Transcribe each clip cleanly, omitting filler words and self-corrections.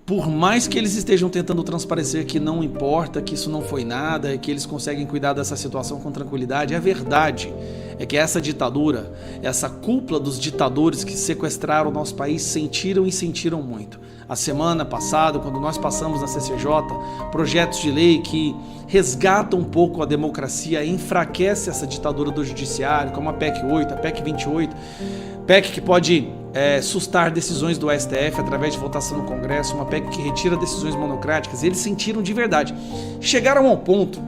Por mais que eles estejam tentando transparecer que não importa, que isso não foi nada, que eles conseguem cuidar dessa situação com tranquilidade, a verdade é que essa ditadura, essa cúpula dos ditadores que sequestraram o nosso país sentiram e sentiram muito. A semana passada, quando nós passamos na CCJ, projetos de lei que resgatam um pouco a democracia, enfraquece essa ditadura do judiciário, como a PEC 8, a PEC 28, PEC que pode sustar decisões do STF através de votação no Congresso, uma PEC que retira decisões monocráticas. Eles sentiram de verdade. Chegaram ao ponto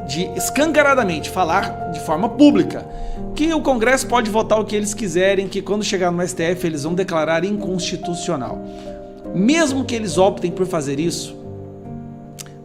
de escancaradamente falar de forma pública que o Congresso pode votar o que eles quiserem, que quando chegar no STF eles vão declarar inconstitucional. Mesmo que eles optem por fazer isso,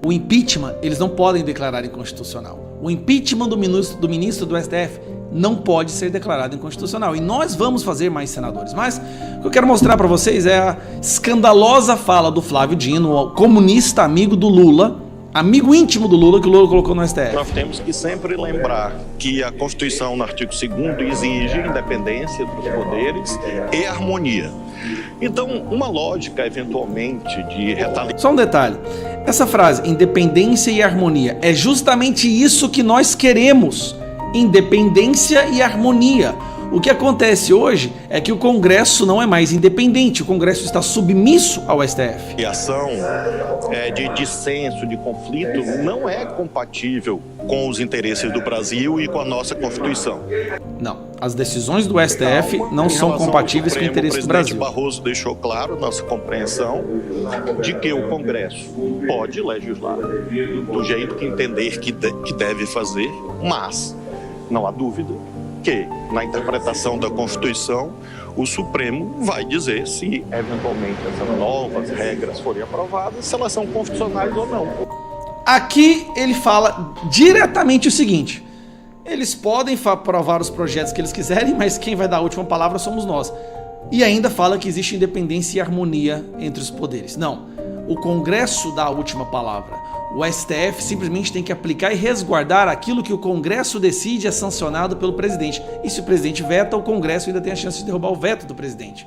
o impeachment eles não podem declarar inconstitucional. O impeachment do ministro do STF não pode ser declarado inconstitucional. E nós vamos fazer mais senadores. Mas o que eu quero mostrar para vocês é a escandalosa fala do Flávio Dino, o comunista amigo do Lula, amigo íntimo do Lula, que o Lula colocou no STF. Nós temos que sempre lembrar que a Constituição, no artigo 2º, exige independência dos poderes e harmonia. Então, uma lógica, eventualmente, de retaliação... Só um detalhe. Essa frase, independência e harmonia, é justamente isso que nós queremos. Independência e harmonia. O que acontece hoje é que o Congresso não é mais independente, o Congresso está submisso ao STF. A ação de dissenso, de conflito, não é compatível com os interesses do Brasil e com a nossa Constituição. Não, as decisões do STF não são compatíveis com o interesse do Brasil. O presidente Barroso deixou claro nossa compreensão de que o Congresso pode legislar do jeito que entender que deve fazer, mas não há dúvida que, na interpretação da Constituição, o Supremo vai dizer se, eventualmente, essas novas regras forem aprovadas, se elas são constitucionais ou não. Aqui ele fala diretamente o seguinte: eles podem aprovar os projetos que eles quiserem, mas quem vai dar a última palavra somos nós. E ainda fala que existe independência e harmonia entre os poderes. Não, o Congresso dá a última palavra. O STF simplesmente tem que aplicar e resguardar aquilo que o Congresso decide é sancionado pelo presidente. E se o presidente veta, o Congresso ainda tem a chance de derrubar o veto do presidente.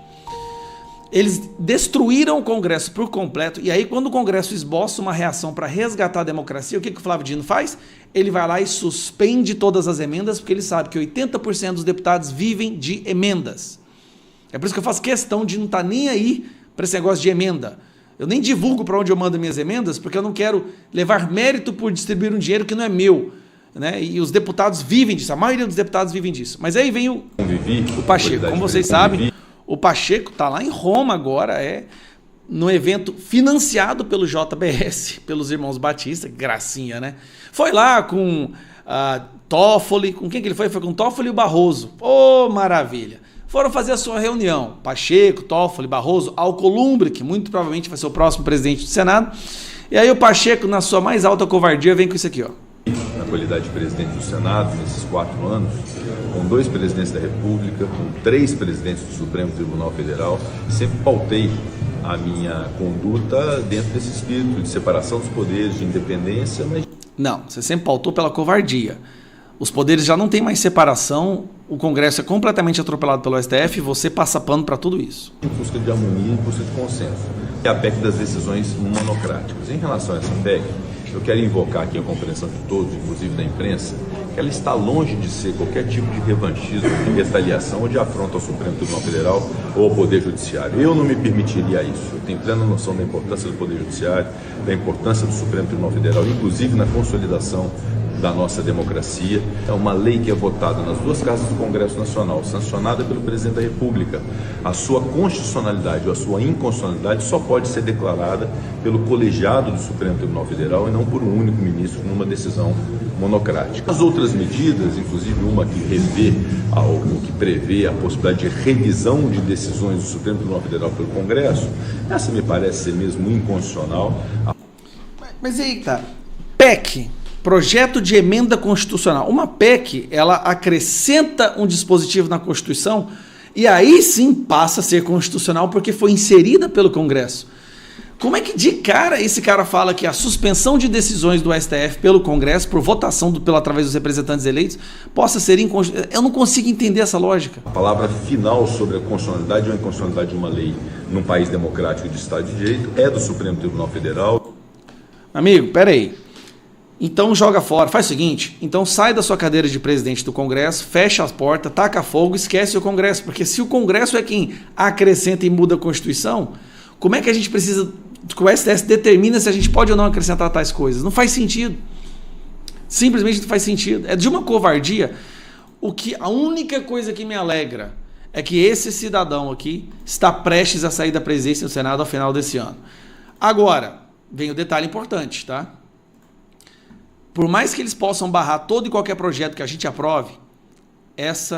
Eles destruíram o Congresso por completo, e aí quando o Congresso esboça uma reação para resgatar a democracia, o que o Flávio Dino faz? Ele vai lá e suspende todas as emendas, porque ele sabe que 80% dos deputados vivem de emendas. É por isso que eu faço questão de não estar nem aí para esse negócio de emenda. Eu nem divulgo para onde eu mando minhas emendas, porque eu não quero levar mérito por distribuir um dinheiro que não é meu, né? E os deputados vivem disso, a maioria dos deputados vivem disso. Mas aí vem o Pacheco. Como vocês sabem, o Pacheco está lá em Roma agora, no evento financiado pelo JBS, pelos irmãos Batista, gracinha, né? Foi lá com Toffoli, com quem que ele foi? Foi com Toffoli e o Barroso. Ô, maravilha! Foram fazer a sua reunião, Pacheco, Toffoli, Barroso, Alcolumbre, que muito provavelmente vai ser o próximo presidente do Senado. E aí o Pacheco, na sua mais alta covardia, vem com isso aqui, ó. Na qualidade de presidente do Senado, nesses 4 anos, com 2 presidentes da República, com 3 presidentes do Supremo Tribunal Federal, sempre pautei a minha conduta dentro desse espírito de separação dos poderes, de independência, mas... Não, você sempre pautou pela covardia. Os poderes já não tem mais separação, o Congresso é completamente atropelado pelo STF e você passa pano para tudo isso. Em busca de harmonia, em busca de consenso. É a PEC das decisões monocráticas. Em relação a essa PEC, eu quero invocar aqui a compreensão de todos, inclusive da imprensa, que ela está longe de ser qualquer tipo de revanchismo, de retaliação ou de afronta ao Supremo Tribunal Federal ou ao Poder Judiciário. Eu não me permitiria isso. Eu tenho plena noção da importância do Poder Judiciário, da importância do Supremo Tribunal Federal, inclusive na consolidação da nossa democracia. É uma lei que é votada nas 2 casas do Congresso Nacional, sancionada pelo Presidente da República. A sua constitucionalidade ou a sua inconstitucionalidade só pode ser declarada pelo colegiado do Supremo Tribunal Federal e não por um único ministro numa decisão monocrática. As outras medidas, inclusive uma que que prevê a possibilidade de revisão de decisões do Supremo Tribunal Federal pelo Congresso, essa me parece ser mesmo inconstitucional. Mas aí, tá, PEC, Projeto de Emenda Constitucional. Uma PEC, ela acrescenta um dispositivo na Constituição e aí sim passa a ser constitucional porque foi inserida pelo Congresso. Como é que de cara esse cara fala que a suspensão de decisões do STF pelo Congresso, por votação através dos representantes eleitos, possa ser inconstitucional? Eu não consigo entender essa lógica. A palavra final sobre a constitucionalidade ou inconstitucionalidade de uma lei num país democrático de Estado de Direito é do Supremo Tribunal Federal. Amigo, peraí. Então joga fora, faz o seguinte, então sai da sua cadeira de presidente do Congresso, fecha as portas, taca fogo, esquece o Congresso, porque se o Congresso é quem acrescenta e muda a Constituição, como é que a gente precisa que o STF determina se a gente pode ou não acrescentar tais coisas? Não faz sentido. Simplesmente não faz sentido. É de uma covardia. A única coisa que me alegra é que esse cidadão aqui está prestes a sair da presidência do Senado ao final desse ano. Agora, vem o detalhe importante, tá? Por mais que eles possam barrar todo e qualquer projeto que a gente aprove, esse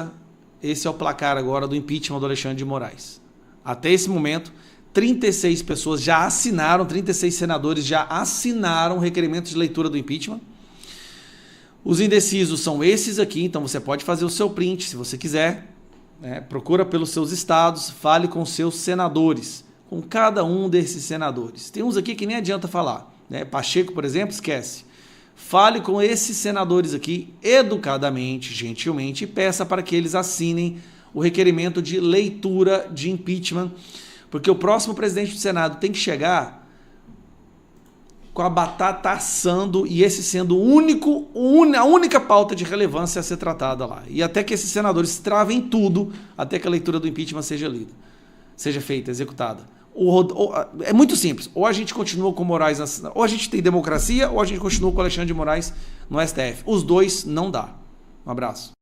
é o placar agora do impeachment do Alexandre de Moraes. Até esse momento, 36 pessoas já assinaram, 36 senadores já assinaram o requerimento de leitura do impeachment. Os indecisos são esses aqui, então você pode fazer o seu print se você quiser. Procura pelos seus estados, fale com seus senadores, com cada um desses senadores. Tem uns aqui que nem adianta falar. Pacheco, por exemplo, esquece. Fale com esses senadores aqui, educadamente, gentilmente, e peça para que eles assinem o requerimento de leitura de impeachment, porque o próximo presidente do Senado tem que chegar com a batata assando e esse sendo a única pauta de relevância a ser tratada lá. E até que esses senadores travem tudo até que a leitura do impeachment seja lida, seja feita, executada. É muito simples. Ou a gente continua com Moraes, ou a gente tem democracia, ou a gente continua com Alexandre de Moraes no STF. Os dois não dá. Um abraço.